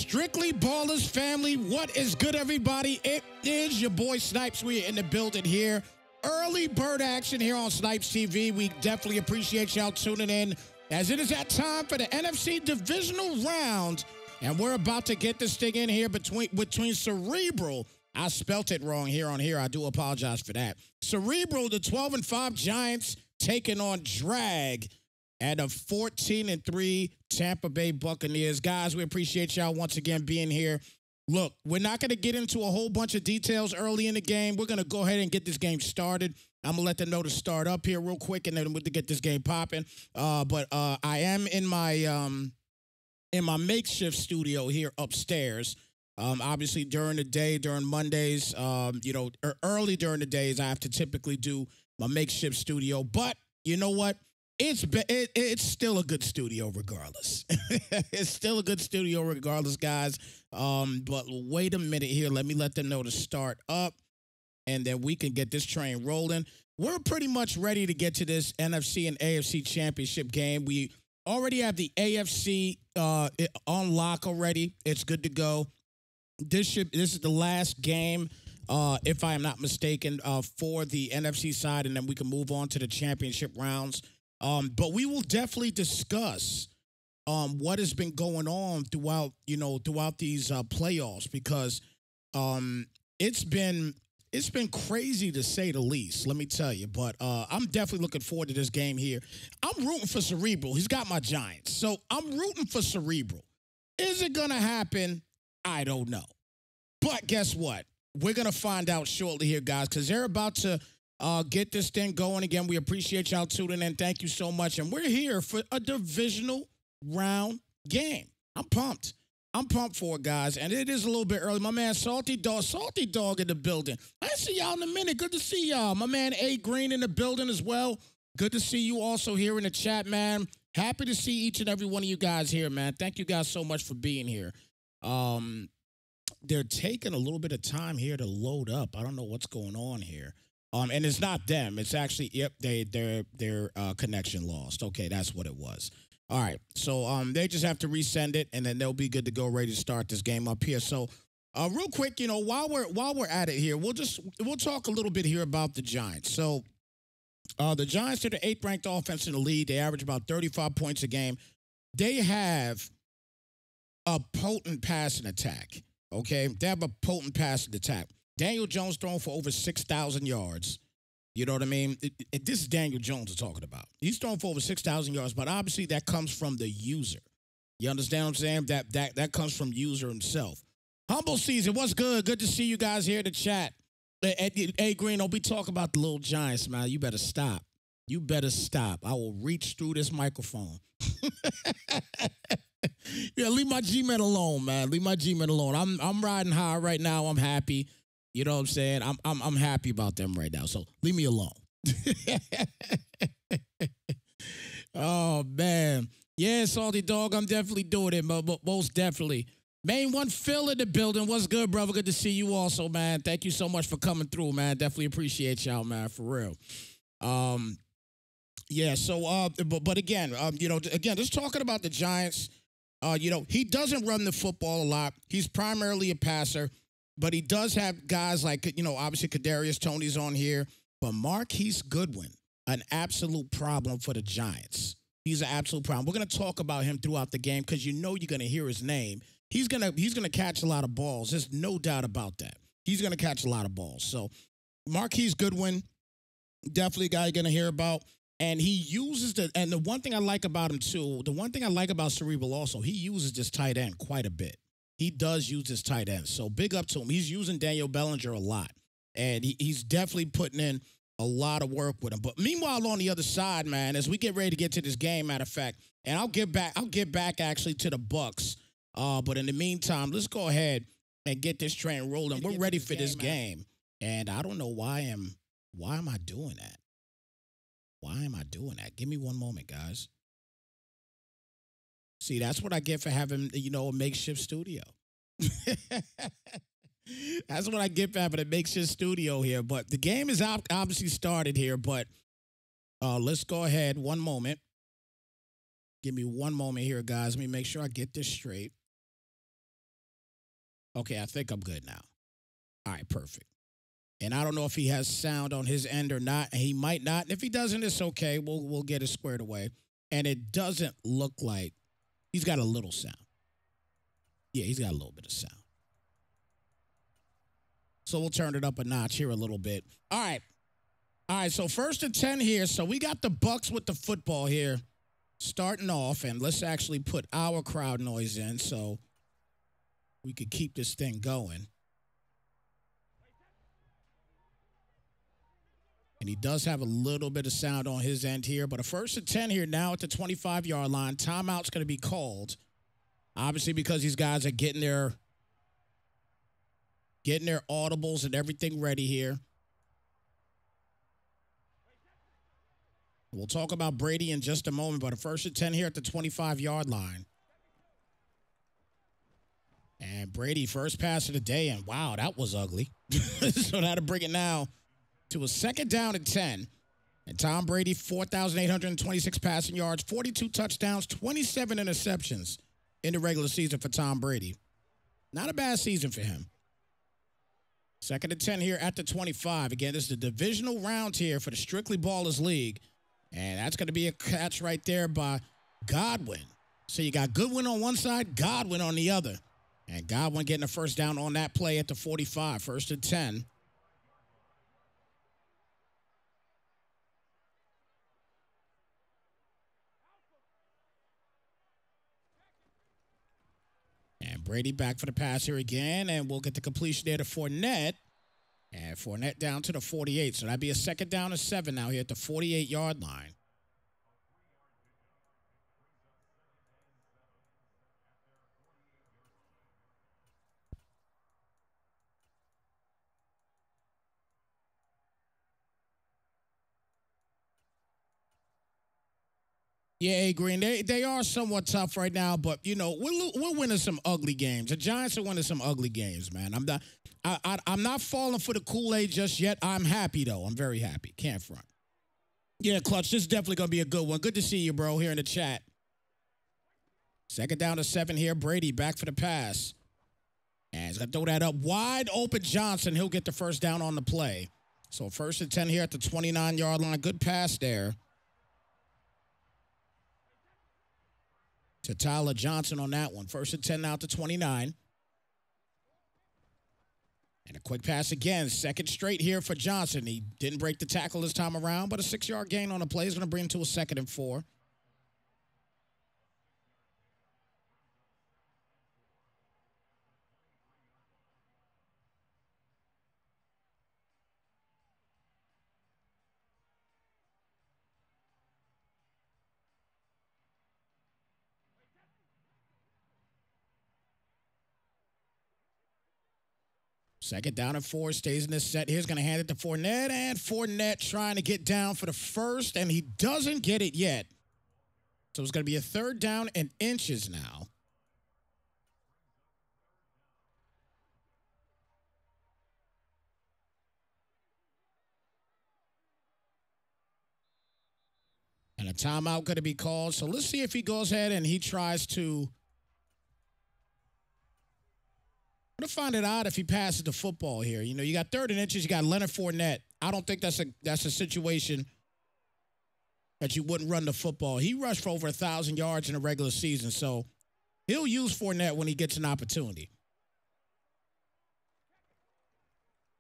Strictly Ballers family, what is good, everybody? It is your boy Snypz. We are in the building here. Early bird action here on Snypz TV. We definitely appreciate y'all tuning in, as it is that time for the NFC Divisional round. And we're about to get this thing in here between Cerebral. I spelt it wrong here on here. I do apologize for that. Cerebral, the 12-5 Giants, taking on Drag and the 14-3 Tampa Bay Buccaneers. Guys, we appreciate y'all once again being here. Look, we're not going to get into a whole bunch of details early in the game. We're going to go ahead and get this game started. I'm going to let them know to start up here real quick, and then we'll get this game popping. But I am in my makeshift studio here upstairs. Obviously, during the day, during Mondays, early during the days, I have to typically do my makeshift studio. But you know what? It's still a good studio regardless. It's still a good studio regardless, guys. But wait a minute here. Let me let them know to start up, and then we can get this train rolling. We're pretty much ready to get to this NFC and AFC championship game. We already have the AFC on lock already. It's good to go. This is the last game, if I am not mistaken, for the NFC side, and then we can move on to the championship rounds. But we will definitely discuss what has been going on throughout these playoffs, because it's been crazy to say the least. Let me tell you. But I'm definitely looking forward to this game here. I'm rooting for Cerebral. He's got my Giants, so I'm rooting for Cerebral. Is it gonna happen? I don't know. But guess what? We're gonna find out shortly here, guys, because they're about to get this thing going again. We appreciate y'all tuning in. Thank you so much. And we're here for a divisional round game. I'm pumped. I'm pumped for it, guys. And it is a little bit early. My man Salty Dog in the building. I see y'all in a minute. Good to see y'all. My man A Green in the building as well. Good to see you also here in the chat, man. Happy to see each and every one of you guys here, man. Thank you guys so much for being here. They're taking a little bit of time here to load up. I don't know what's going on here. And it's not them. It's actually, yep, their connection lost. Okay, that's what it was. All right, so they just have to resend it, and then they'll be good to go, ready to start this game up here. So, real quick, while we're at it here, we'll talk a little bit here about the Giants. So, the Giants are the 8th ranked offense in the league. They average about 35 points a game. They have a potent passing attack. Okay, they have a potent passing attack. Daniel Jones thrown for over 6,000 yards. You know what I mean? This is Daniel Jones we're talking about. He's thrown for over 6,000 yards, but obviously that comes from the user. You understand what I'm saying? That comes from user himself. Humble Season, what's good? Good to see you guys here in the chat. Hey, Green, don't be talking about the little Giants, man. You better stop. You better stop. I will reach through this microphone. Yeah, leave my G-Men alone, man. Leave my G-Men alone. I'm riding high right now. I'm happy. You know what I'm saying? I'm happy about them right now. So leave me alone. Oh man. Yeah, Salty Dog, I'm definitely doing it, but most definitely. Main one Phil in the building. What's good, brother? Good to see you also, man. Thank you so much for coming through, man. Definitely appreciate y'all, man, for real. Yeah, so but again, again, just talking about the Giants, he doesn't run the football a lot. He's primarily a passer. But he does have guys like, obviously Kadarius Toney's on here. But Marquise Goodwin, an absolute problem for the Giants. He's an absolute problem. We're going to talk about him throughout the game because you're going to hear his name. He's gonna catch a lot of balls. There's no doubt about that. He's going to catch a lot of balls. So Marquise Goodwin, definitely a guy you're going to hear about. And he uses and the one thing I like about him too, the one thing I like about Cerebral also, he uses this tight end quite a bit. He does use his tight end. So big up to him. He's using Daniel Bellinger a lot. And he's definitely putting in a lot of work with him. But meanwhile, on the other side, man, as we get ready to get to this game, matter of fact, and I'll get back actually to the Bucs. But in the meantime, let's go ahead and get this train rolling. We're ready for this game. And I don't know why am I doing that? Why am I doing that? Give me one moment, guys. See, that's what I get for having, a makeshift studio. That's what I get for having a makeshift studio here. But the game is obviously started here. But let's go ahead. One moment. Give me one moment here, guys. Let me make sure I get this straight. Okay, I think I'm good now. All right, perfect. And I don't know if he has sound on his end or not. He might not. And if he doesn't, it's okay. We'll get it squared away. And it doesn't look like he's got a little sound. Yeah, he's got a little bit of sound. So we'll turn it up a notch here a little bit. All right. All right, so 1st and 10 here. So we got the Bucs with the football here starting off. And let's actually put our crowd noise in so we could keep this thing going. And he does have a little bit of sound on his end here. But a 1st and 10 here now at the 25-yard line. Timeout's going to be called. Obviously because these guys are getting their audibles and everything ready here. We'll talk about Brady in just a moment, but a 1st and 10 here at the 25-yard line. And Brady, first pass of the day, and wow, that was ugly. So that'll bring it now to a 2nd down and 10. And Tom Brady, 4,826 passing yards, 42 touchdowns, 27 interceptions in the regular season for Tom Brady. Not a bad season for him. 2nd and 10 here at the 25. Again, this is the divisional round here for the Strictly Ballers League. And that's going to be a catch right there by Godwin. So you got Goodwin on one side, Godwin on the other. And Godwin getting a 1st down on that play at the 45, 1st and 10. And Brady back for the pass here again, and we'll get the completion there to Fournette. And Fournette down to the 48. So that'd be a 2nd down and 7 now here at the 48-yard line. Yeah, Green, they are somewhat tough right now, but, you know, we're winning some ugly games. The Giants are winning some ugly games, man. I'm not falling for the Kool-Aid just yet. I'm happy, though. I'm very happy. Can't front. Yeah, Clutch, this is definitely going to be a good one. Good to see you, bro, here in the chat. 2nd down to 7 here. Brady back for the pass. And he's going to throw that up. Wide open Johnson. He'll get the 1st down on the play. So 1st and 10 here at the 29-yard line. Good pass there to Tyler Johnson on that one. 1st and 10 now to 29. And a quick pass again. 2nd straight here for Johnson. He didn't break the tackle this time around, but a 6-yard gain on the play is going to bring him to a 2nd and 4. Second down and 4, stays in this set. Here's going to hand it to Fournette, and Fournette trying to get down for the 1st, and he doesn't get it yet. So it's going to be a 3rd down and inches now. And a timeout going to be called. So let's see if he goes ahead and he tries to. I'm going to find it odd if he passes the football here. You know, you got 3rd and inches, you got Leonard Fournette. I don't think that's a situation that you wouldn't run the football. He rushed for over 1,000 yards in the regular season, so he'll use Fournette when he gets an opportunity.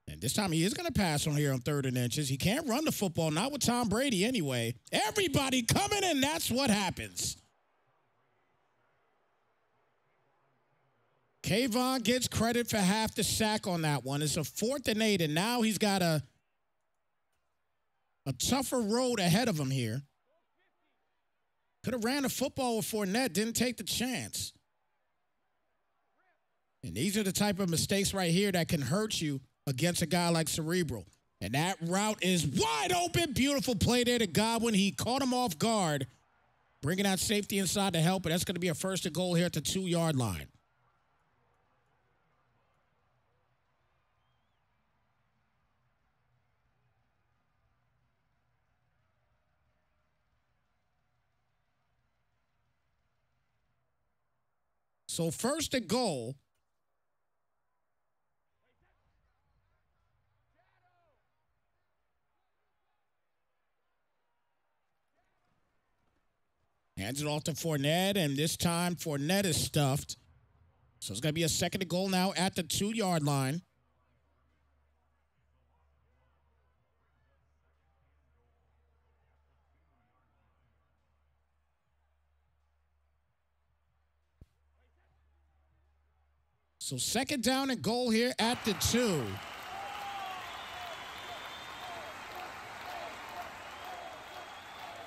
And this time he is going to pass on here on 3rd and inches. He can't run the football, not with Tom Brady anyway. Everybody coming, and that's what happens. Kayvon gets credit for half the sack on that one. It's a 4th and 8, and now he's got a tougher road ahead of him here. Could have ran the football with Fournette, didn't take the chance. And these are the type of mistakes right here that can hurt you against a guy like Cerebral. And that route is wide open. Beautiful play there to Godwin. He caught him off guard, bringing out safety inside to help. And that's going to be a 1st and goal here at the 2-yard line. So 1st and goal Hands it off to Fournette, and this time Fournette is stuffed. So it's going to be a 2nd and goal now at the 2-yard line. So 2nd down and goal here at the 2.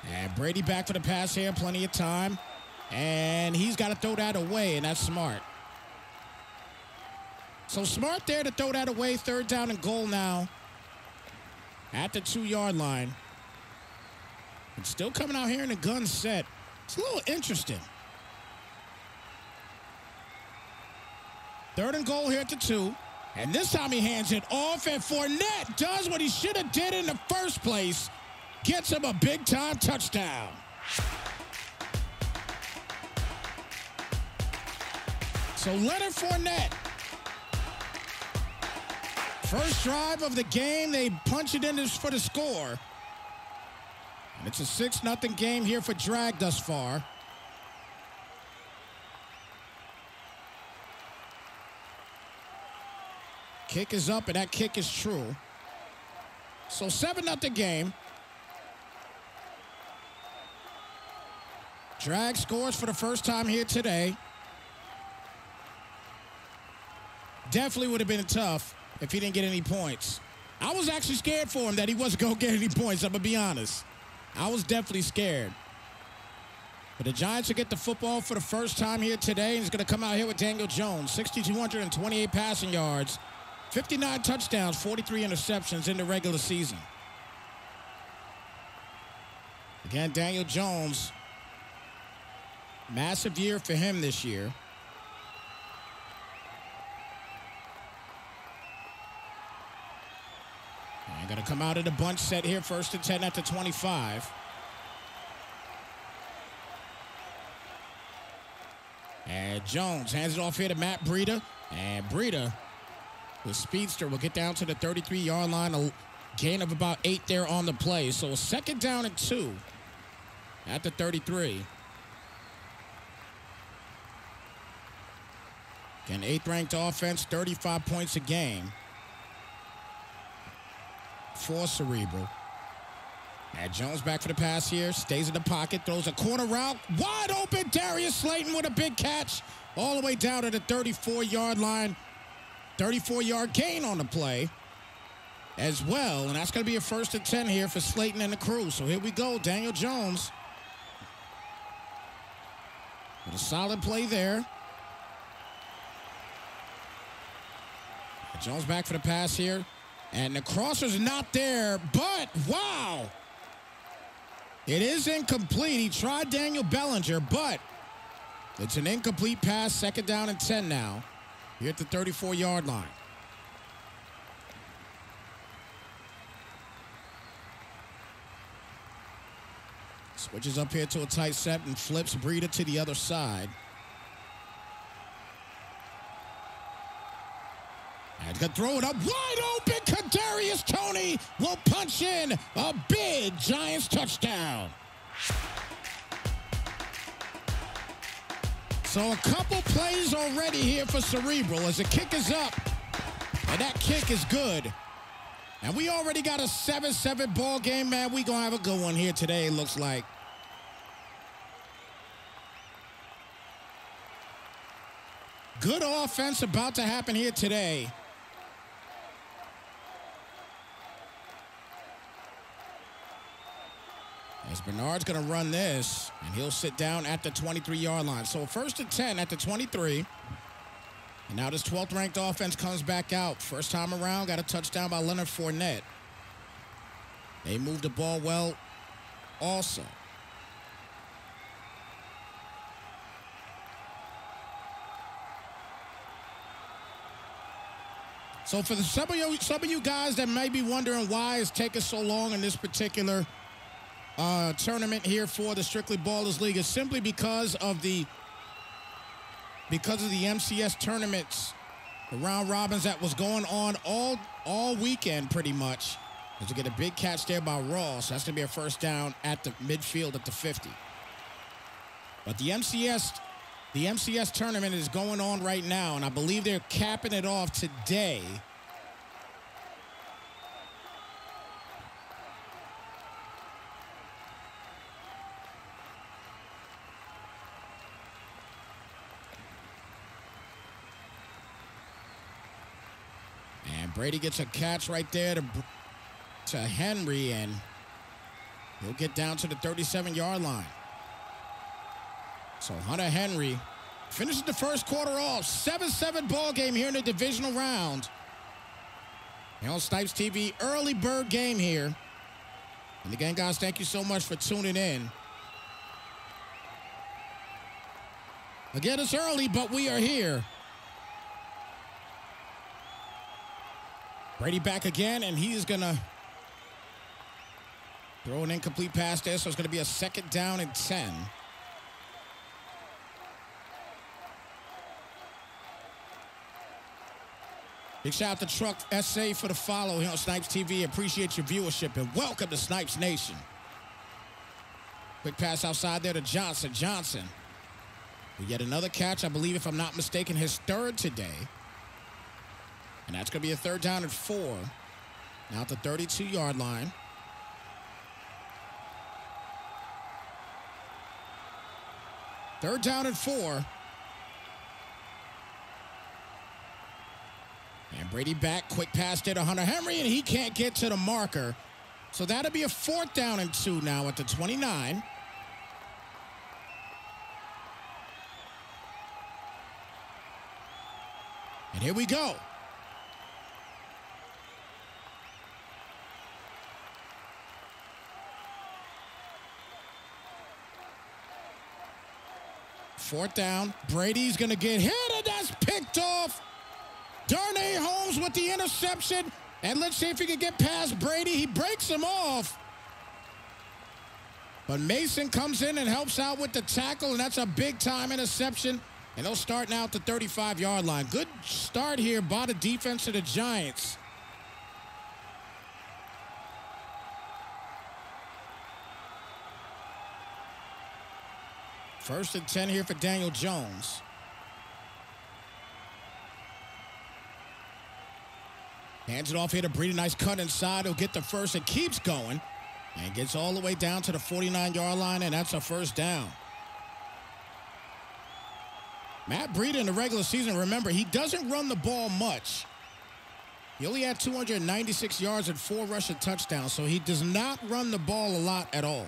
And Brady back for the pass here, plenty of time. And he's got to throw that away, and that's smart. So smart there to throw that away. 3rd down and goal now at the 2-yard line. It's still coming out here in the gun set. It's a little interesting. 3rd and goal here at the 2. And this time he hands it off, and Fournette does what he should have did in the first place. Gets him a big-time touchdown. So Leonard Fournette, first drive of the game, they punch it in for the score. And it's a 6-0 game here for Drag thus far. Kick is up, and that kick is true. So 7-0 game. Drag scores for the first time here today. Definitely would have been tough if he didn't get any points. I was actually scared for him that he wasn't going to get any points, I'm going to be honest. I was definitely scared. But the Giants will get the football for the first time here today, and he's going to come out here with Daniel Jones. 6,228 passing yards, 59 touchdowns, 43 interceptions in the regular season. Again, Daniel Jones, massive year for him this year. And going to come out of the bunch set here, 1st and 10 at the 25. And Jones hands it off here to Matt Breida. And Breida, the speedster, will get down to the 33-yard line, a gain of about 8 there on the play. So a 2nd down and 2 at the 33. Again, 8th-ranked offense, 35 points a game for Cerebral. And Jones back for the pass here, stays in the pocket, throws a corner route, wide open. Darius Slayton with a big catch all the way down to the 34-yard line. 34-yard gain on the play as well. And that's going to be a 1st and 10 here for Slayton and the crew. So here we go, Daniel Jones with a solid play there. Jones back for the pass here. And the crosser's not there, but wow. It is incomplete. He tried Daniel Bellinger, but it's an incomplete pass. 2nd down and 10 now. Here at the 34-yard line. Switches up here to a tight set and flips Breida to the other side. And going to throw it up wide open. Kadarius Toney will punch in a big Giants touchdown. So a couple plays already here for Cerebral as the kick is up. And that kick is good. And we already got a 7-7 ball game, man. We going to have a good one here today, it looks like. Good offense about to happen here today. As Bernard's going to run this, and he'll sit down at the 23-yard line. So 1st and 10 at the 23. And now this 12th-ranked offense comes back out. First time around, got a touchdown by Leonard Fournette. They moved the ball well also. So for some of you guys that may be wondering why it's taking so long in this particular tournament here for the Strictly Ballers League, is simply because of the MCS tournaments, the round robins that was going on all weekend pretty much. As you get a big catch there by Ross. That's going to be a 1st down at the midfield at the 50. But the MCS tournament is going on right now, and I believe they're capping it off today. And Brady gets a catch right there to Henry, and he'll get down to the 37-yard line. So Hunter Henry finishes the first quarter off. 7-7 ball game here in the divisional round. Here on Snypz TV, early bird game here. And again, guys, thank you so much for tuning in. Again, it's early, but we are here. Brady back again, and he is going to throw an incomplete pass there, so it's going to be a 2nd down and 10. Big shout out to Truck SA for the follow here on Snypz TV. Appreciate your viewership, and welcome to Snypz Nation. Quick pass outside there to Johnson. Johnson. We get another catch, I believe, if I'm not mistaken, his 3rd today. And that's going to be a 3rd down and 4. Now at the 32-yard line. Third down and 4. And Brady back, quick pass there to Hunter Henry, and he can't get to the marker. So that'll be a 4th down and 2 now at the 29. And here we go. Fourth down. Brady's going to get hit, and that's picked off. Darnay Holmes with the interception. And let's see if he can get past Brady. He breaks him off. But Mason comes in and helps out with the tackle, and that's a big-time interception. And they'll start now at the 35-yard line. Good start here by the defense of the Giants. First and 10 here for Daniel Jones. Hands it off here to Brady. Nice cut inside. He'll get the first and keeps going. And gets all the way down to the 49-yard line, and that's a 1st down. Matt Breida in the regular season, remember, he doesn't run the ball much. He only had 296 yards and 4 rushing touchdowns, so he does not run the ball a lot at all.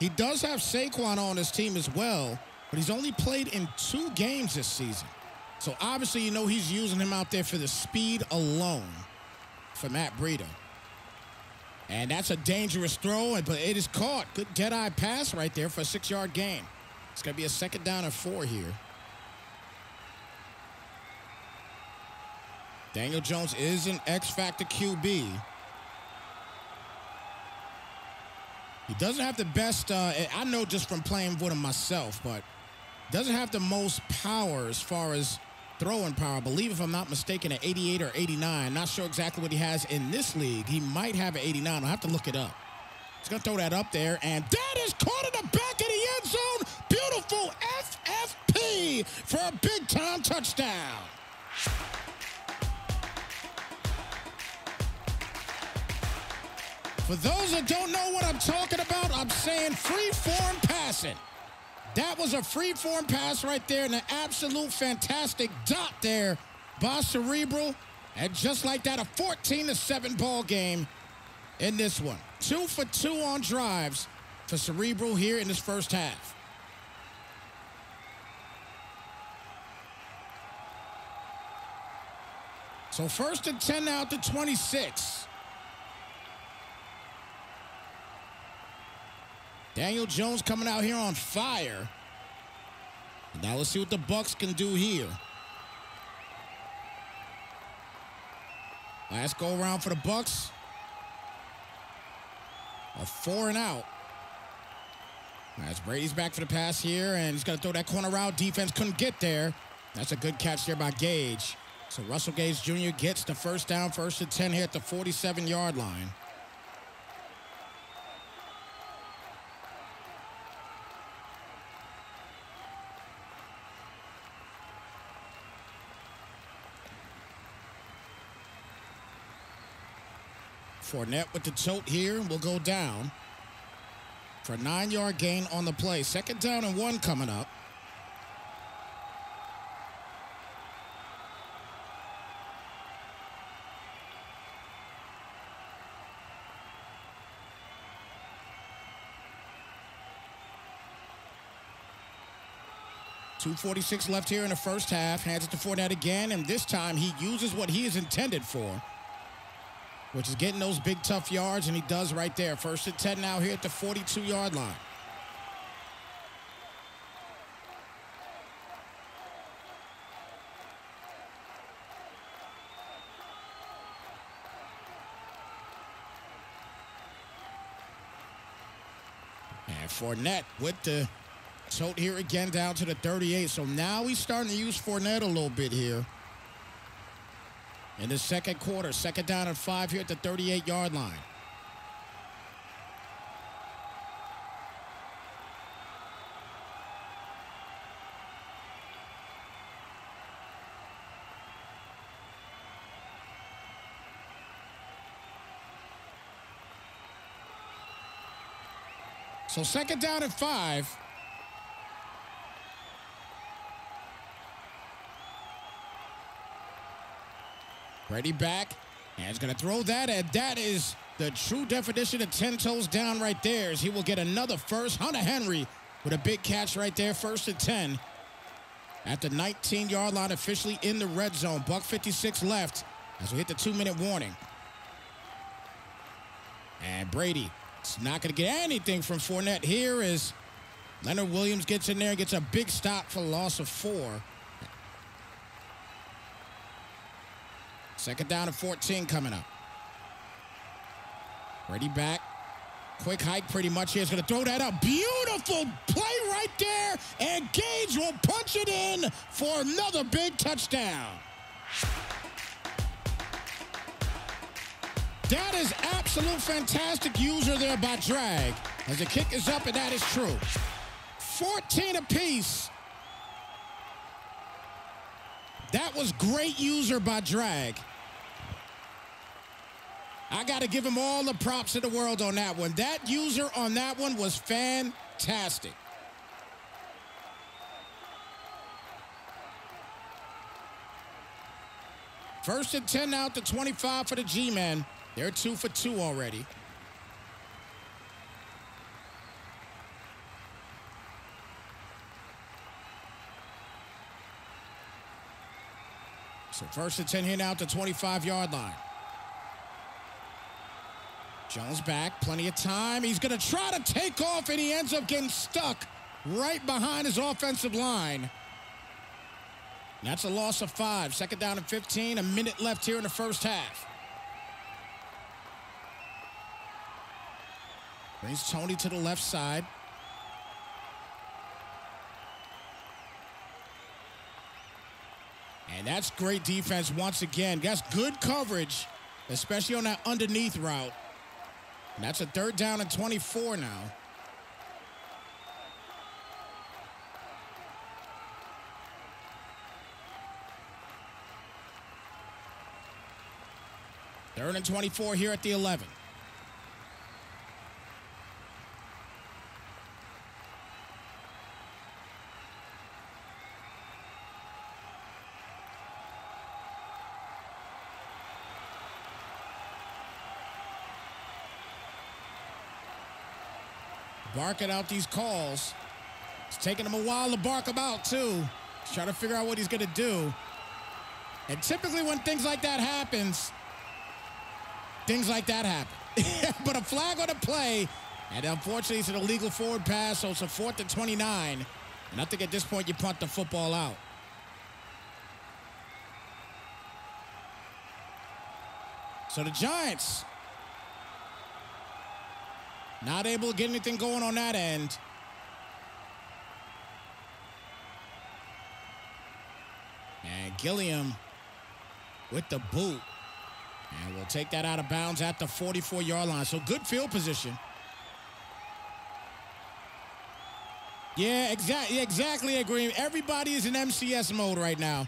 He does have Saquon on his team as well, but he's only played in 2 games this season. So obviously, you know, he's using him out there for the speed alone for Matt Breida. And that's a dangerous throw, but it is caught. Good dead-eye pass right there for a 6-yard gain. It's going to be a 2nd down and 4 here. Daniel Jones is an X-Factor QB. He doesn't have the best, I know just from playing with him myself, but doesn't have the most power as far as throwing power. I believe, if I'm not mistaken, an 88 or 89. Not sure exactly what he has in this league. He might have an 89. I'll have to look it up. He's going to throw that up there, and that is caught in the back of the end zone. Beautiful FFP for a big-time touchdown. For those that don't know what I'm talking about, I'm saying free-form passing. That was a free-form pass right there, and an absolute fantastic dot there by Cerebral. And just like that, a 14-7 ball game in this one. 2 for 2 on drives for Cerebral here in this first half. So 1st and 10 now at the 26. Daniel Jones coming out here on fire. Now let's see what the Bucs can do here. Last go around for the Bucs. A 4 and out. As Brady's back for the pass here, and he's going to throw that corner out. Defense couldn't get there. That's a good catch there by Gage. So Russell Gage Jr. gets the 1st down, 1st and 10 here at the 47-yard line. Fournette with the tote here will go down for a 9-yard gain on the play. 2nd down and 1 coming up. .246 left here in the first half. Hands it to Fournette again, and this time he uses what he is intended for, which is getting those big, tough yards, and he does right there. 1st and 10 now here at the 42-yard line. And Fournette with the tote here again down to the 38. So now he's starting to use Fournette a little bit here in the 2nd quarter. 2nd down and 5 here at the 38-yard line. So 2nd down and 5. Brady back, and he's going to throw that, and that is the true definition of 10 toes down right there, as he will get another first. Hunter Henry with a big catch right there. 1st and 10 at the 19-yard line, officially in the red zone. $1:56 left as we hit the 2-minute warning. And Brady is not going to get anything from Fournette here as Leonard Williams gets in there and gets a big stop for a loss of 4. 2nd down and 14 coming up. Brady back. Quick hike pretty much here. He's going to throw that up. Beautiful play right there. And Gage will punch it in for another big touchdown. That is absolute fantastic user there by Drag. As the kick is up, and that is true. 14 apiece. That was great user by Drag. I got to give him all the props in the world on that one. That user on that one was fantastic. First and 10 now at the 25 for the G-Men. They're 2 for 2 already. So 1st and 10 here now at the 25-yard line. Jones back, plenty of time. He's going to try to take off, and he ends up getting stuck right behind his offensive line. And that's a loss of 5. 2nd down and 15, a minute left here in the first half. Brings Tony to the left side. And that's great defense once again. That's good coverage, especially on that underneath route. And that's a 3rd down and 24 now. Third and 24 here at the 11. Barking out these calls. It's taking him a while to bark them out, too. He's trying to figure out what he's going to do. And typically when things like that happens, things like that happen. But a flag on the play, and unfortunately it's an illegal forward pass, so it's a 4th and 29. And I think at this point you punt the football out. So the Giants not able to get anything going on that end. And Gilliam with the boot. And we'll take that out of bounds at the 44-yard line. So good field position. Yeah, exactly agree. Everybody is in MCS mode right now.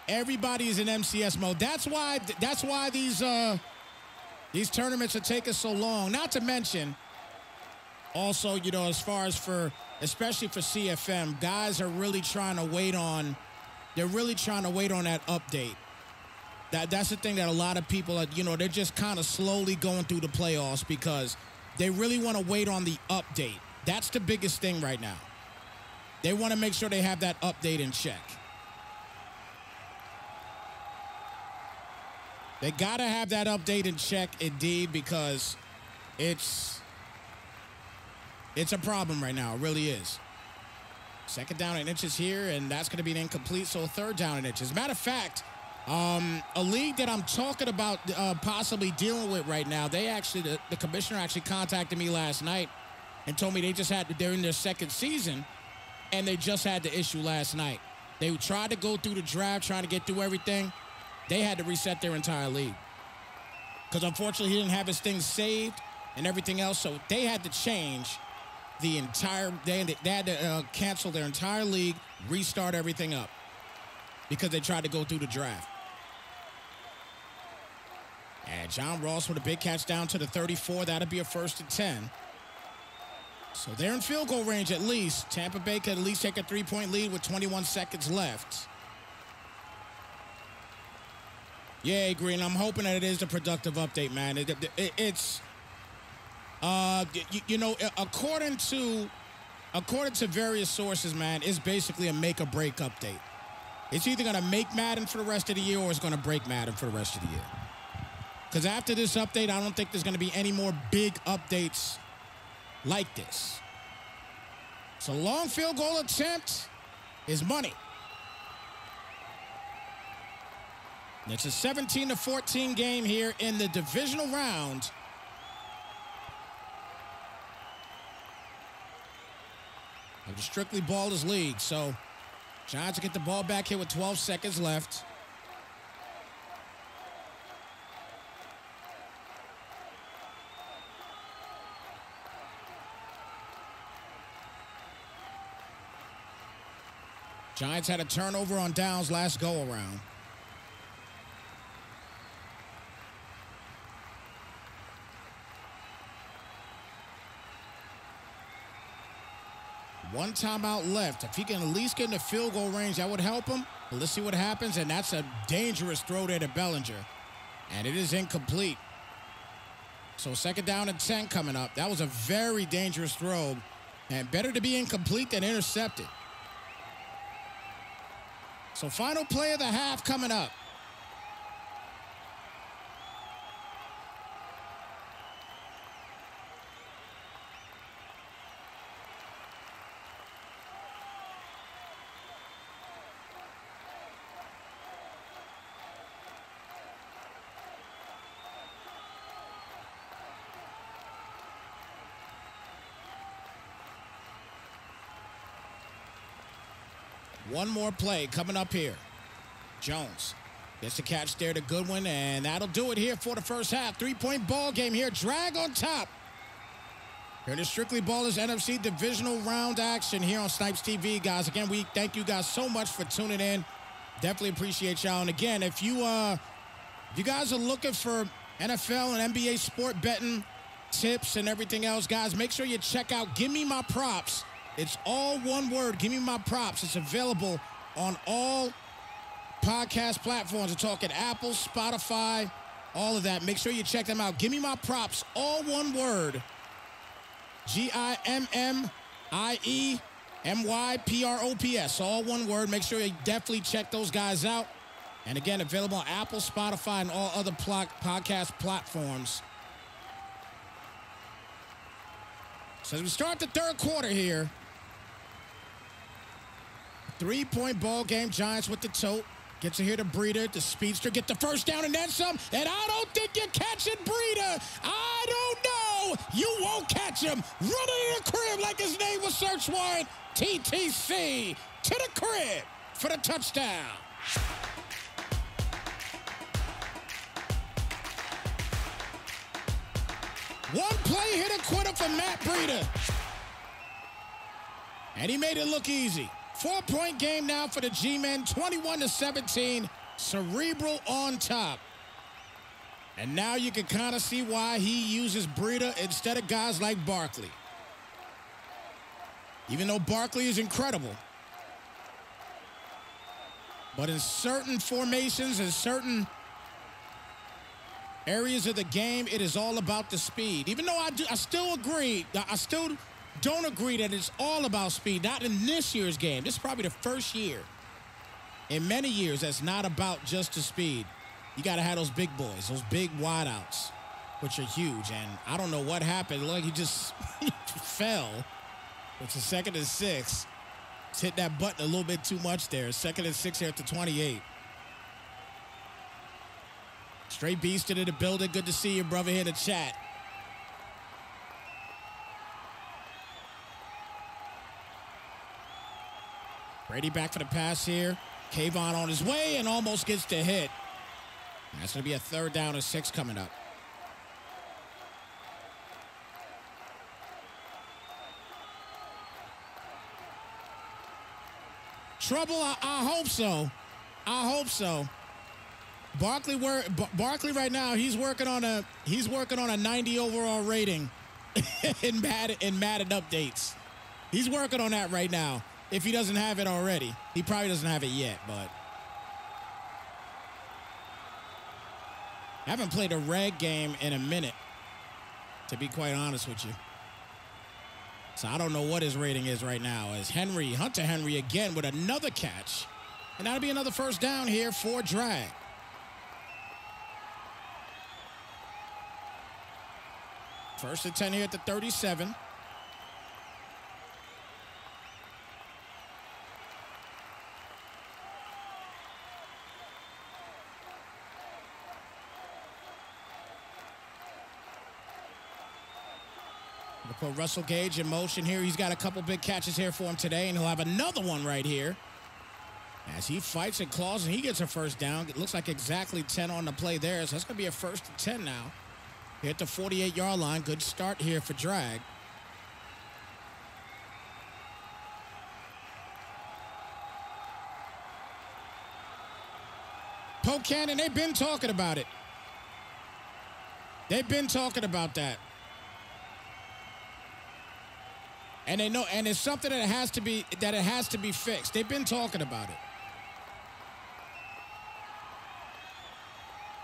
Everybody is in MCS mode. That's why these These tournaments are taking so long. Not to mention, also, you know, as far as especially for CFM, guys are really trying to wait on, they're really trying to wait on that update. That's the thing that a lot of people are, you know, they're just kind of slowly going through the playoffs because they really want to wait on the update. That's the biggest thing right now. They want to make sure they have that update in check. They got to have that update in check, indeed, because it's a problem right now. It really is. Second down and inches here, and that's going to be an incomplete, so third down and inches. Matter of fact, a league that I'm talking about possibly dealing with right now, the commissioner actually contacted me last night and told me they're in their second season, and they just had the issue last night. They tried to go through the draft, trying to get through everything. They had to reset their entire league because, unfortunately, he didn't have his things saved and everything else, so they had to change the entire – they had to cancel their entire league, restart everything up because they tried to go through the draft. And John Ross with a big catch down to the 34. That'll be a 1st and 10. So they're in field goal range at least. Tampa Bay could at least take a 3-point lead with 21 seconds left. Yeah, Green, I'm hoping that it is a productive update, man. It's you know, according to various sources, man, it's basically a make or break update. It's either going to make Madden for the rest of the year or it's going to break Madden for the rest of the year. Because after this update, I don't think there's going to be any more big updates like this. So long field goal attempt is money. It's a 17-14 game here in the divisional round. Of the strictly ballless league. So Giants will get the ball back here with 12 seconds left. Giants had a turnover on downs last go-around. One timeout left. If he can at least get in the field goal range, that would help him. But let's see what happens, and that's a dangerous throw there to Bellinger. And it is incomplete. So 2nd down and 10 coming up. That was a very dangerous throw, and better to be incomplete than intercepted. So final play of the half coming up. One more play coming up here. Jones gets the catch there to Goodwin, and that'll do it here for the first half. 3-point ball game here. Drag on top. Here to Strictly Ballers NFC Divisional Round action here on Snypz TV, guys. Again, we thank you guys so much for tuning in. Definitely appreciate y'all. And again, if you guys are looking for NFL and NBA sport betting tips and everything else, guys, make sure you check out Give Me My Props. It's all one word. Give Me My Props. It's available on all podcast platforms. We're talking Apple, Spotify, all of that. Make sure you check them out. Give Me My Props. All one word. GIMMIEMYPROPS. All one word. Make sure you definitely check those guys out. And again, available on Apple, Spotify, and all other podcast platforms. So as we start the third quarter here, 3-point ball game. Giants with the tote. Gets it here to Breida. The speedster. Get the first down and then some. And I don't think you're catching Breida. I don't know. You won't catch him. Running to the crib like his name was search warrant. TTC to the crib for the touchdown. One play hit a quitter for Matt Breida. And he made it look easy. 4-point game now for the G-Men, 21-17, Cerebral on top. And now you can kind of see why he uses Breida instead of guys like Barkley. Even though Barkley is incredible. But in certain formations and certain areas of the game, it is all about the speed. Even though I still agree, I still don't agree that it's all about speed. Not in this year's game. This is probably the first year in many years that's not about just the speed. You got to have those big boys, those big wideouts, which are huge. And I don't know what happened. Like he just fell. It's a 2nd and 6. Just hit that button a little bit too much there. 2nd and 6 here at the 28. Straight Beast into the building. Good to see you, brother, here in the chat. Brady back for the pass here. Kayvon on his way and almost gets the hit. That's going to be a 3rd down and 6 coming up. Trouble? I hope so. I hope so. Barkley right now, he's working on a 90 overall rating in Madden updates. He's working on that right now. If he doesn't have it already. He probably doesn't have it yet, but I haven't played a reg game in a minute, to be quite honest with you. So I don't know what his rating is right now. As Hunter Henry again with another catch. And that'll be another 1st down here for Drag. First and 10 here at the 37. We'll put Russell Gage in motion here. He's got a couple big catches here for him today, and he'll have another one right here as he fights and claws, and he gets a 1st down. It looks like exactly 10 on the play there, so that's going to be a 1st and 10 now. Here at the 48-yard line. Good start here for Drag. Poke Cannon, they've been talking about it. They've been talking about that. And they know, and it's something that has to be fixed. They've been talking about it.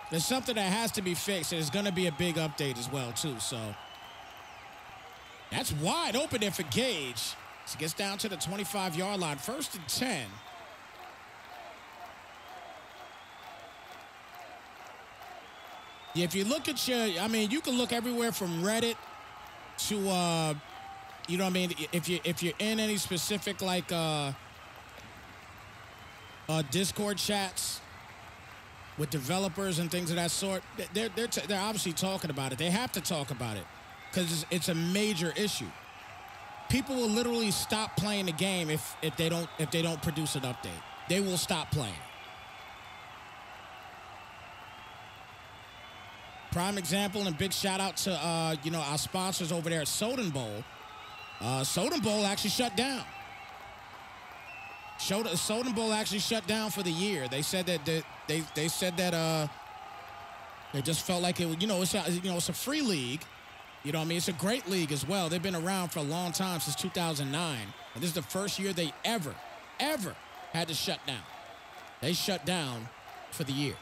There's something that has to be fixed, and it's going to be a big update as well, too. So that's wide open there for Gage. So he gets down to the 25-yard line. 1st and 10. Yeah, if you look at you can look everywhere from Reddit to, you know what I mean? If you're in any specific, like, Discord chats with developers and things of that sort, they're obviously talking about it. They have to talk about it because it's a major issue. People will literally stop playing the game if they don't produce an update. They will stop playing. Prime example and big shout out to our sponsors over there at Soden Bowl. Soden Bowl actually shut down. Soden Bowl actually shut down for the year. They said that they said that they just felt like it. It's a free league. You know what I mean? It's a great league as well. They've been around for a long time, since 2009. And this is the first year they ever had to shut down. They shut down for the year.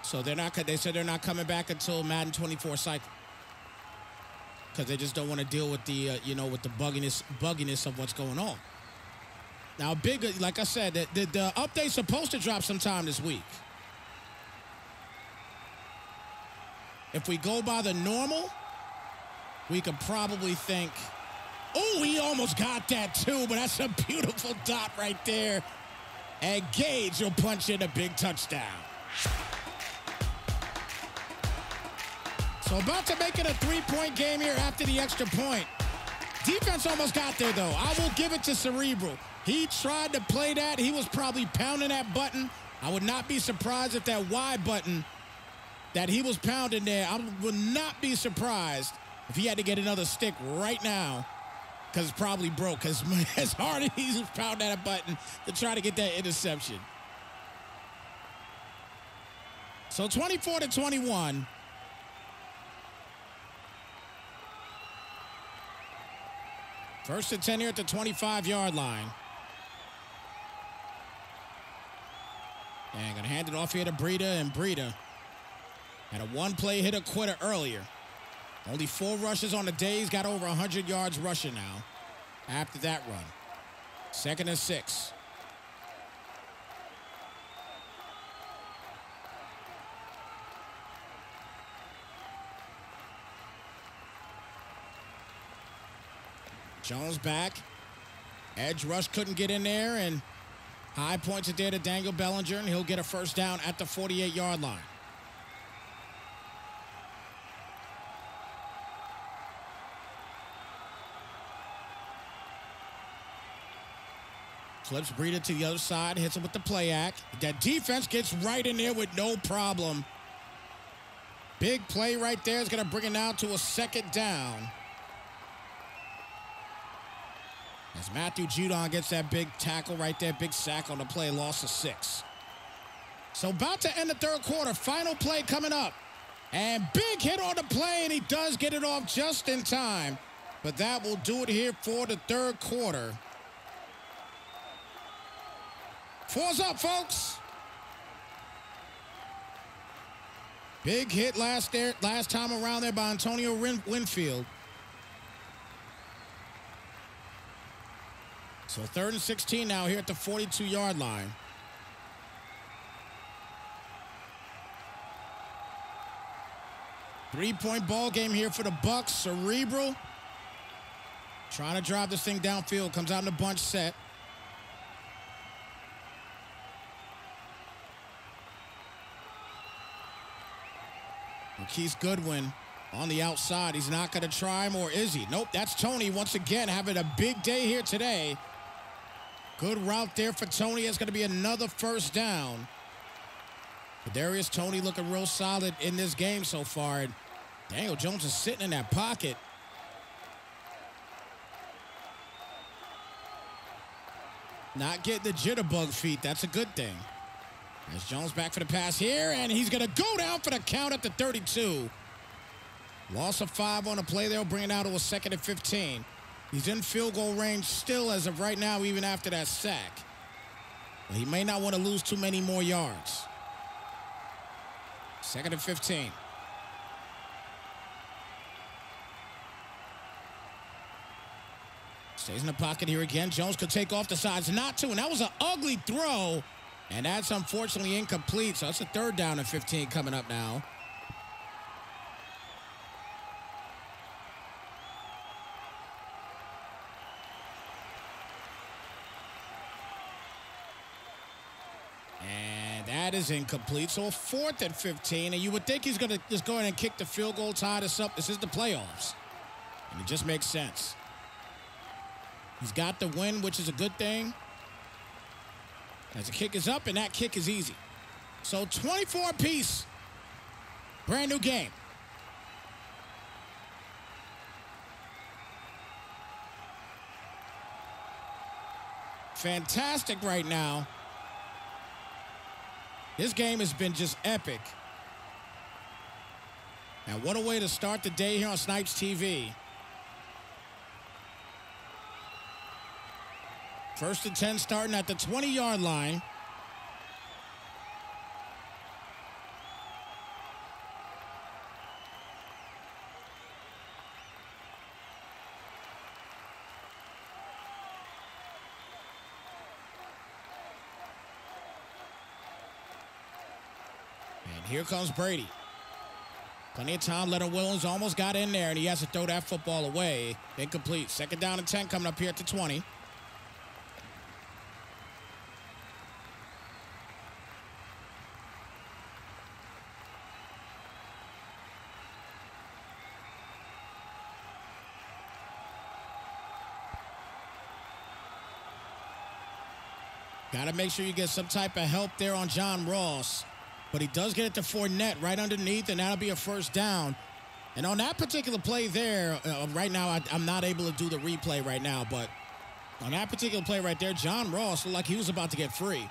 So they said they're not coming back until Madden 24 cycle. Because they just don't want to deal with the, with the bugginess of what's going on. Now, like I said, the update's supposed to drop sometime this week. If we go by the normal, we could probably think, oh, he almost got that too, but that's a beautiful dot right there. And Gage will punch in a big touchdown. So about to make it a 3-point game here after the extra point. Defense almost got there, though. I will give it to Cerebral. He tried to play that. He was probably pounding that button. I would not be surprised if that Y button that he was pounding there, I would not be surprised if he had to get another stick right now because it's probably broke. Because as hard as he's pounding that button to try to get that interception. So 24-21. First and 10 here at the 25-yard line. And going to hand it off here to Breida, and Breida had a one-play hitter-quitter earlier. Only 4 rushes on the day. He's got over 100 yards rushing now after that run. 2nd and 6. Jones back. Edge rush couldn't get in there, and high points it there to Daniel Bellinger, and he'll get a first down at the 48-yard line. Flips Breida to the other side, hits him with the play act. That defense gets right in there with no problem. Big play right there is going to bring it down to a 2nd down. As Matthew Judon gets that big tackle right there, big sack on the play, loss of 6. So about to end the 3rd quarter, final play coming up. And big hit on the play, and he does get it off just in time. But that will do it here for the 3rd quarter. 4's up, folks. Big hit last time around there by Antonio Winfield. So 3rd and 16 now here at the 42-yard line. Three-point ball game here for the Bucs. Cerebral. Trying to drive this thing downfield. Comes out in the bunch set. Keith Goodwin on the outside. He's not going to try him, or is he? Nope, that's Tony once again having a big day here today. Good route there for Tony. It's going to be another first down. But there is Tony looking real solid in this game so far. And Daniel Jones is sitting in that pocket. Not getting the jitterbug feet. That's a good thing. There's Jones back for the pass here, and he's going to go down for the count at the 32. Loss of 5 on the play there, bring it out to a 2nd and 15. He's in field goal range still as of right now, even after that sack. But he may not want to lose too many more yards. 2nd and 15. Stays in the pocket here again. Jones could take off the sides, not to, and that was an ugly throw. And that's unfortunately incomplete, so that's a 3rd down and 15 coming up now. And that is incomplete, so a 4th and 15. And you would think he's going to just go ahead and kick the field goal, tie this up. This is the playoffs. And it just makes sense. He's got the win, which is a good thing. As the kick is up, and that kick is easy. So 24 apiece. Brand new game. Fantastic right now. This game has been just epic. And what a way to start the day here on Snypz TV. 1st and 10 starting at the 20-yard line. And here comes Brady. Plenty of time. Leonard Williams almost got in there, and he has to throw that football away. Incomplete. 2nd down and 10 coming up here at the 20. Got to make sure you get some type of help there on John Ross. But he does get it to Fournette right underneath, and that'll be a first down. And on that particular play there, right now, I'm not able to do the replay right now, but on that particular play right there, John Ross looked like he was about to get free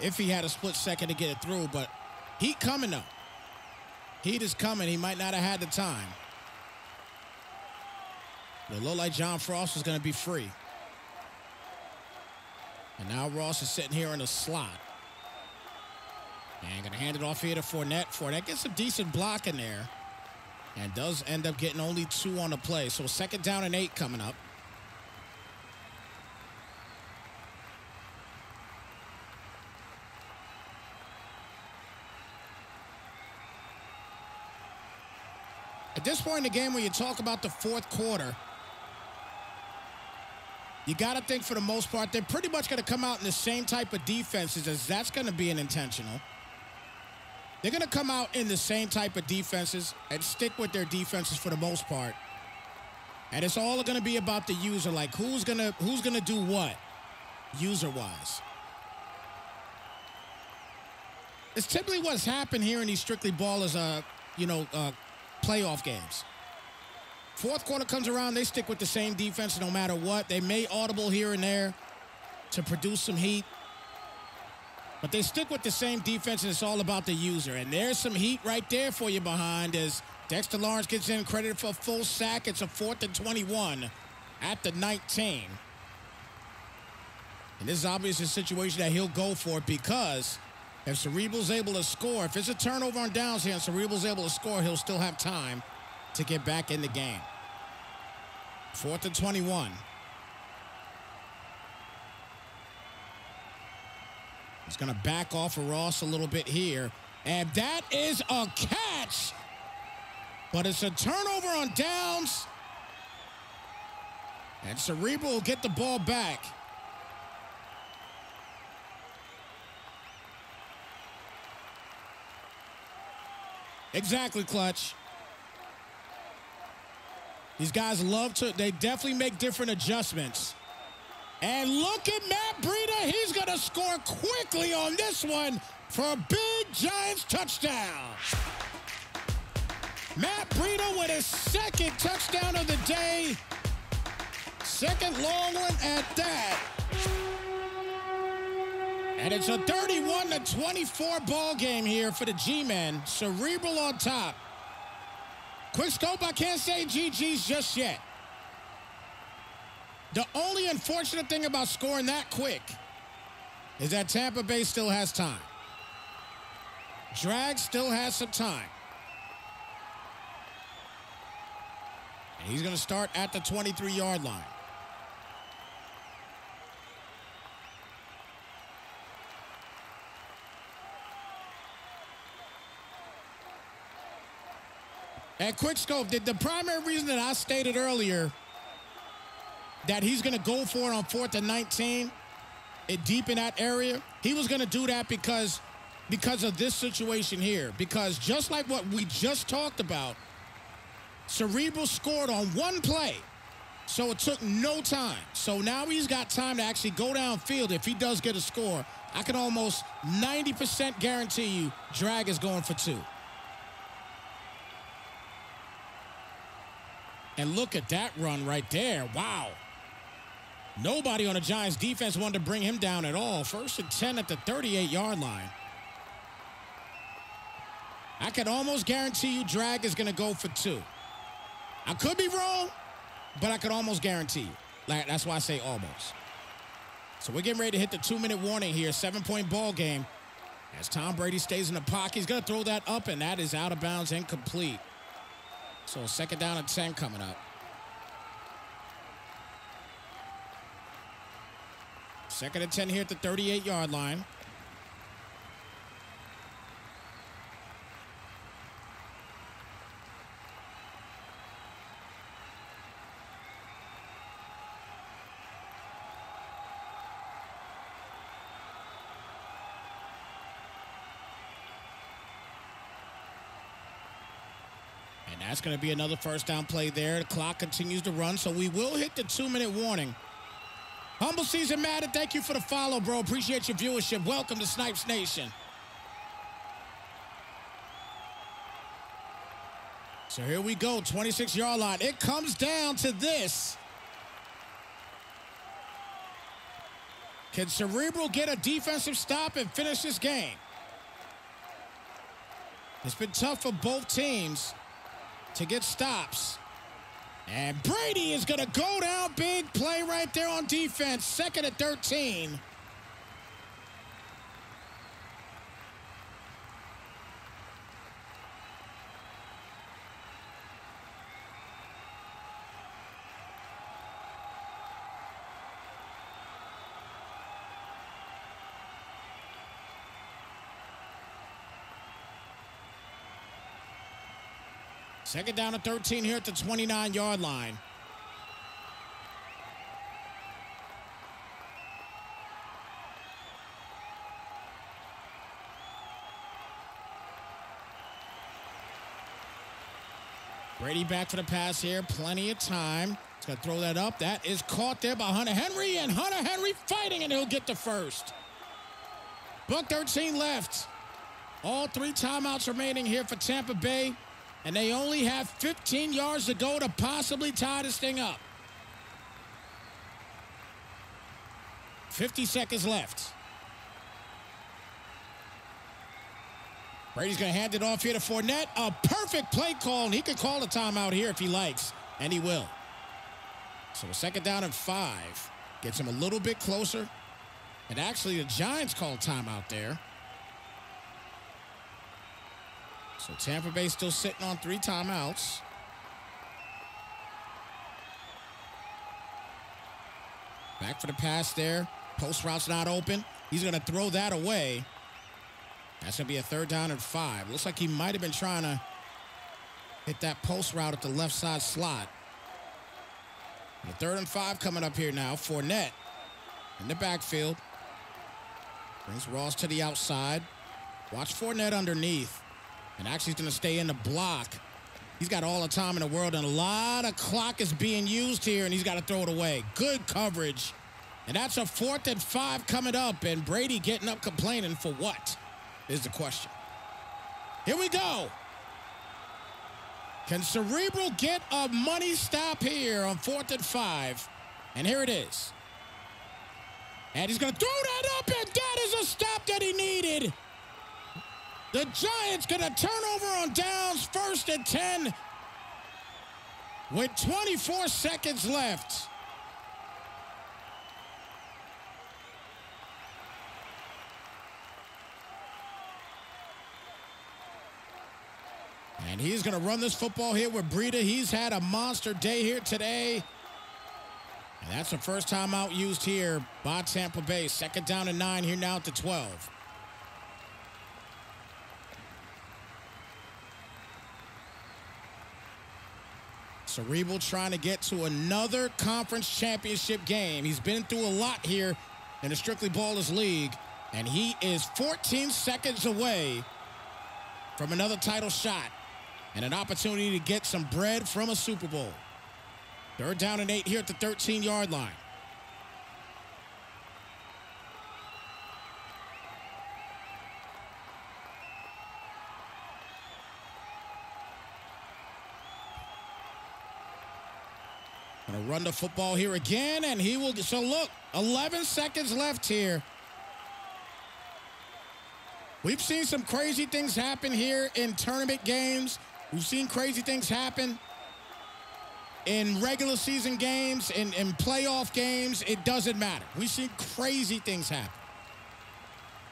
if he had a split second to get it through. But Heat coming, though. Heat is coming. He might not have had the time. It looked like John Frost was going to be free. And now Ross is sitting here in the slot. And going to hand it off here to Fournette. Fournette gets a decent block in there. And does end up getting only 2 on the play. So 2nd down and 8 coming up. At this point in the game, when you talk about the 4th quarter, you got to think for the most part, they're pretty much going to come out in the same type of defenses, as that's going to be an intentional. They're going to come out in the same type of defenses and stick with their defenses for the most part. And it's all going to be about the user, like who's going to do what user-wise. It's typically what's happened here in these strictly ballers, playoff games. 4th quarter comes around, they stick with the same defense no matter what. They may audible here and there to produce some heat. But they stick with the same defense, and it's all about the user. And there's some heat right there for you behind as Dexter Lawrence gets in credit for a full sack. It's a 4th and 21 at the 19. And this is obviously a situation that he'll go for, because if Cerebral's able to score, if it's a turnover on downs here and Cerebral's able to score, he'll still have time to get back in the game. 4th and 21. He's going to back off of Ross a little bit here. And that is a catch. But it's a turnover on downs. And Cerebral will get the ball back. Exactly, Clutch. These guys they definitely make different adjustments. And look at Matt Breida. He's going to score quickly on this one for a big Giants touchdown. Matt Breida with his 2nd touchdown of the day. 2nd long one at that. And it's a 31-24 ball game here for the G-men. Cerebral on top. Quick scope, I can't say GG's just yet. The only unfortunate thing about scoring that quick is that Tampa Bay still has time. Drag still has some time. And he's going to start at the 23-yard line. And quick scope, the primary reason that I stated earlier that he's going to go for it on 4th and 19, deep in that area, he was going to do that because of this situation here. Because just like what we just talked about, Cerebral scored on one play, so it took no time. So now he's got time to actually go downfield. If he does get a score, I can almost 90% guarantee you Drag is going for 2. And look at that run right there. Wow. Nobody on the Giants defense wanted to bring him down at all. 1st and 10 at the 38-yard line. I can almost guarantee you Drag is going to go for 2. I could be wrong, but I could almost guarantee you. That's why I say almost. So we're getting ready to hit the 2-minute warning here. 7-point ball game. As Tom Brady stays in the pocket, he's going to throw that up, and that is out of bounds, incomplete. So 2nd down and 10 coming up. 2nd and 10 here at the 38-yard line. And that's going to be another 1st down play there. The clock continues to run, so we will hit the 2-minute warning. Humble Season Madden, thank you for the follow, bro. Appreciate your viewership. Welcome to Snypz Nation. So here we go, 26-yard line. It comes down to this. Can Cerebral get a defensive stop and finish this game? It's been tough for both teams to get stops. And Brady is going to go down. Big play right there on defense. 2nd and 13. Second down and 13 here at the 29-yard line. Brady back for the pass here. Plenty of time. He's going to throw that up. That is caught there by Hunter Henry, and Hunter Henry fighting, and he'll get the first. Buck 13 left. All 3 timeouts remaining here for Tampa Bay. And they only have 15 yards to go to possibly tie this thing up. 50 seconds left. Brady's going to hand it off here to Fournette. A perfect play call, and he could call a timeout here if he likes, and he will. So a 2nd down and 5. Gets him a little bit closer. And actually, the Giants called timeout there. So Tampa Bay still sitting on 3 timeouts. Back for the pass there. Post route's not open. He's going to throw that away. That's going to be a 3rd down and 5. Looks like he might have been trying to hit that post route at the left side slot. And a 3rd and 5 coming up here now. Fournette in the backfield. Brings Ross to the outside. Watch Fournette underneath. And actually he's going to stay in the block. He's got all the time in the world, and a lot of clock is being used here, and he's got to throw it away. Good coverage. And that's a 4th and 5 coming up, and Brady getting up complaining for what is the question. Here we go. Can Cerebral get a money stop here on 4th and 5? And here it is. And he's going to throw that up, and that is a stop that he needed. The Giants going to turn over on downs, 1st and 10 with 24 seconds left. And he's going to run this football here with Breida. He's had a monster day here today. And that's the first time out used here by Tampa Bay. 2nd down and 9 here now at the 12. Cerebral trying to get to another conference championship game. He's been through a lot here in the Strictly Ballers League, and he is 14 seconds away from another title shot and an opportunity to get some bread from a Super Bowl. 3rd down and 8 here at the 13-yard line. Gonna run the football here again, and he will. So look, 11 seconds left here. We've seen some crazy things happen here in tournament games. We've seen crazy things happen in regular season games, in playoff games. It doesn't matter. We've seen crazy things happen.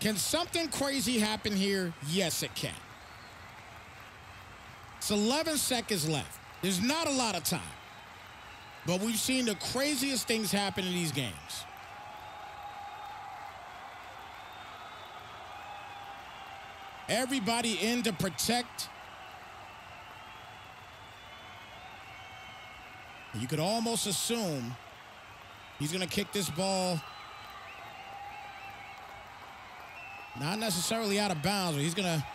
Can something crazy happen here? Yes, it can. It's 11 seconds left. There's not a lot of time. But we've seen the craziest things happen in these games. Everybody in to protect. You could almost assume he's going to kick this ball not necessarily out of bounds, but he's going to.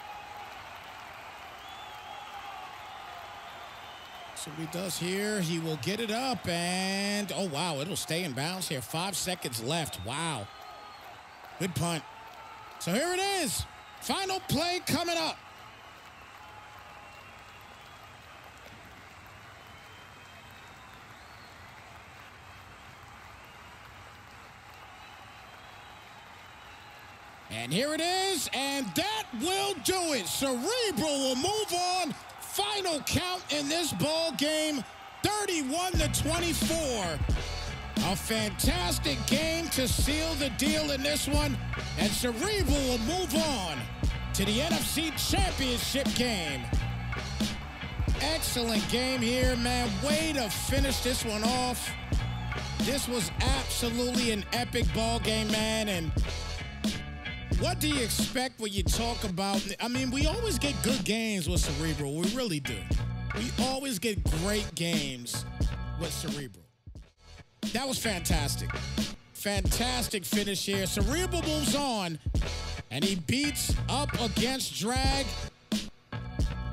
So what he does here, he will get it up, and oh wow, it'll stay in bounds here. 5 seconds left. Wow. Good punt. So here it is. Final play coming up. And here it is, and that will do it. Cerebral will move on. Final count in this ball game, 31-24. A fantastic game to seal the deal in this one. And Cerebral will move on to the NFC Championship game. Excellent game here, man. Way to finish this one off. This was absolutely an epic ball game, man. And what do you expect when you talk about... I mean, we always get good games with Cerebral. We really do. We always get great games with Cerebral. That was fantastic. Fantastic finish here. Cerebral moves on, and he beats up against Drag.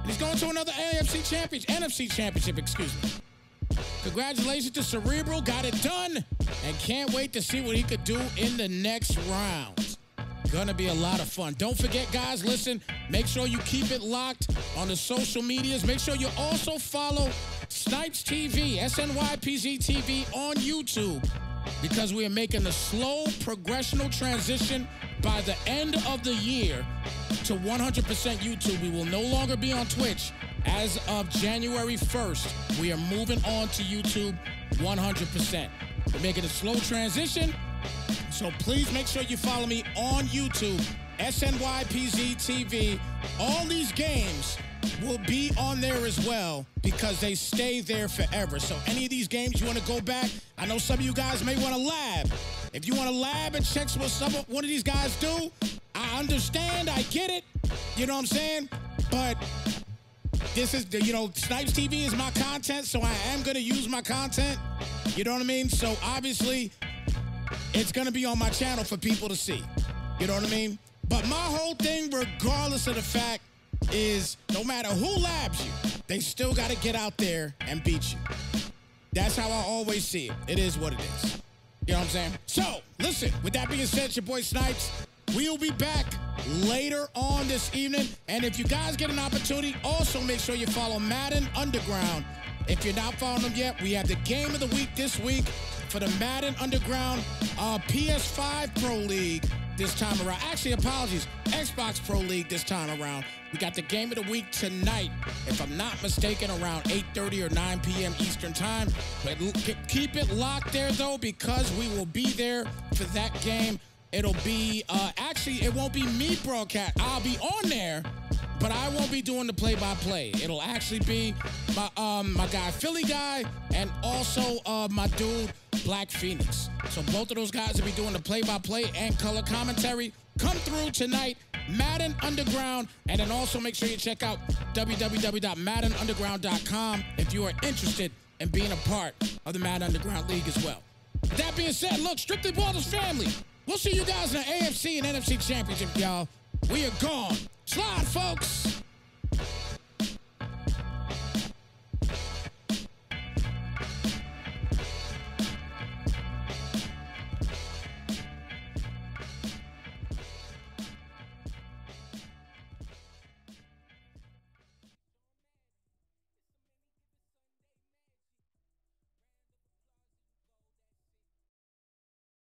He's going to another NFC Championship, excuse me. Congratulations to Cerebral. Got it done, and can't wait to see what he could do in the next round. Gonna be a lot of fun. Don't forget, guys, listen, make sure you keep it locked on the social medias. Make sure you also follow Snypz TV, SNYPZ TV on YouTube, because we are making a slow progressional transition by the end of the year to 100% YouTube. We will no longer be on Twitch. As of January 1st, we are moving on to YouTube 100%. We're making a slow transition. So please make sure you follow me on YouTube, SNYPZ TV. All these games will be on there as well because they stay there forever. So any of these games you want to go back, I know some of you guys may want to lab. If you want to lab and check what one of these guys do, I understand, I get it. You know what I'm saying? But this is, Snypz TV is my content, so I am going to use my content. You know what I mean? So obviously, it's going to be on my channel for people to see. You know what I mean? But my whole thing, regardless of the fact, is no matter who labs you, they still got to get out there and beat you. That's how I always see it. It is what it is. You know what I'm saying? So, listen, with that being said, it's your boy Snypz. We'll be back later on this evening. And if you guys get an opportunity, also make sure you follow Madden Underground. If you're not following them yet, we have the game of the week this week for the Madden Underground PS5 Pro League this time around. Actually, apologies, Xbox Pro League this time around. We got the game of the week tonight, if I'm not mistaken, around 8:30 or 9 p.m. Eastern time. But keep it locked there, though, because we will be there for that game. It'll be, actually, it won't be me broadcast. I'll be on there, but I won't be doing the play-by-play. It'll actually be my guy, Philly Guy, and also my dude, Black Phoenix. So both of those guys will be doing the play-by-play and color commentary. Come through tonight, Madden Underground, and then also make sure you check out www.maddenunderground.com if you are interested in being a part of the Madden Underground League as well. With that being said, look, Strictly Ballers family, we'll see you guys in the AFC and NFC Championship, y'all. We are gone. Slide, folks.